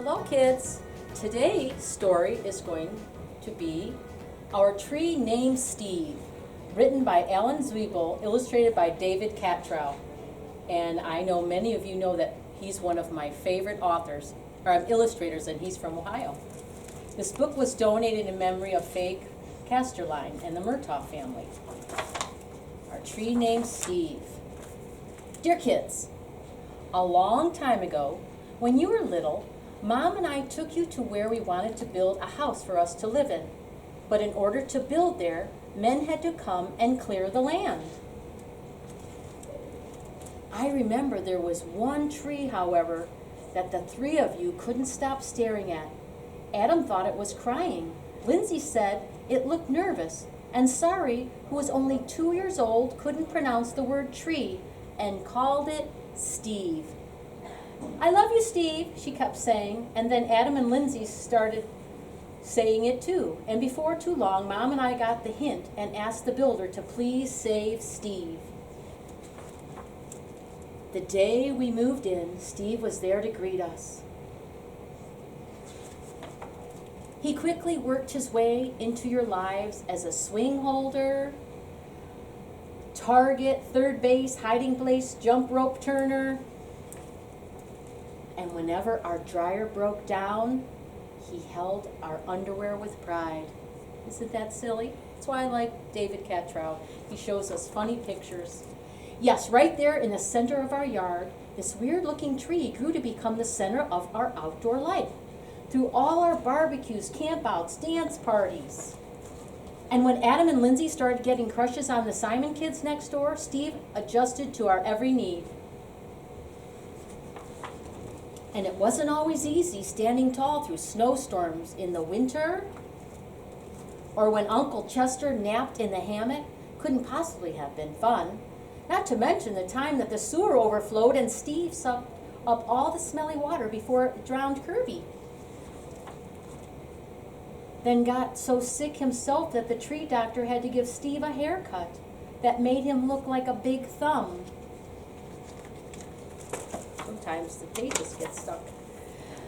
Hello kids! Today's story is going to be Our Tree Named Steve, written by Zweibel, illustrated by David Catrow. And I know many of you know that he's one of my favorite authors, or illustrators, and he's from Ohio. This book was donated in memory of Faye Casterline and the Murtaugh family. Our Tree Named Steve. Dear kids, a long time ago, when you were little, Mom and I took you to where we wanted to build a house for us to live in. But in order to build there, men had to come and clear the land. I remember there was one tree, however, that the three of you couldn't stop staring at. Adam thought it was crying. Lindsay said it looked nervous. And Sari, who was only 2 years old, couldn't pronounce the word tree and called it Steve. I love you, Steve, she kept saying, and then Adam and Lindsay started saying it too. And before too long, Mom and I got the hint and asked the builder to please save Steve. The day we moved in, Steve was there to greet us. He quickly worked his way into your lives as a swing holder, target, third base, hiding place, jump rope turner. And whenever our dryer broke down, he held our underwear with pride. Isn't that silly? That's why I like David Catrow. He shows us funny pictures. Yes, right there in the center of our yard, this weird-looking tree grew to become the center of our outdoor life. Through all our barbecues, campouts, dance parties. And when Adam and Lindsay started getting crushes on the Simon kids next door, Steve adjusted to our every need. And it wasn't always easy standing tall through snowstorms in the winter, or when Uncle Chester napped in the hammock. Couldn't possibly have been fun. Not to mention the time that the sewer overflowed and Steve sucked up all the smelly water before it drowned Kirby. Then got so sick himself that the tree doctor had to give Steve a haircut that made him look like a big thumb. Sometimes the pages get stuck.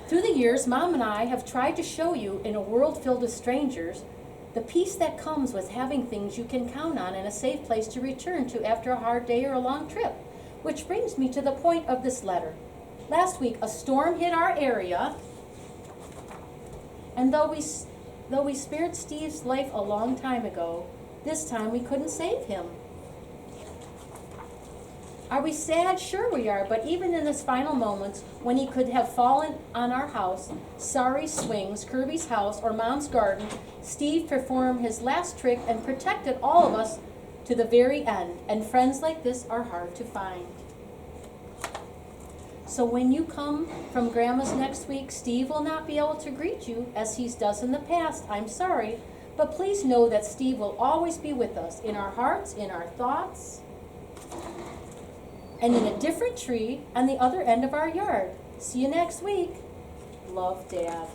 Through the years, Mom and I have tried to show you, in a world filled with strangers, the peace that comes with having things you can count on and a safe place to return to after a hard day or a long trip. Which brings me to the point of this letter. Last week, a storm hit our area, and though we spared Steve's life a long time ago, this time we couldn't save him. Are we sad? Sure we are, but even in his final moments, when he could have fallen on our house, Sari's swings, Kirby's house, or Mom's garden, Steve performed his last trick and protected all of us to the very end, and friends like this are hard to find. So when you come from Grandma's next week, Steve will not be able to greet you as he does in the past. I'm sorry, but please know that Steve will always be with us, in our hearts, in our thoughts, and in a different tree on the other end of our yard. See you next week. Love, Dad.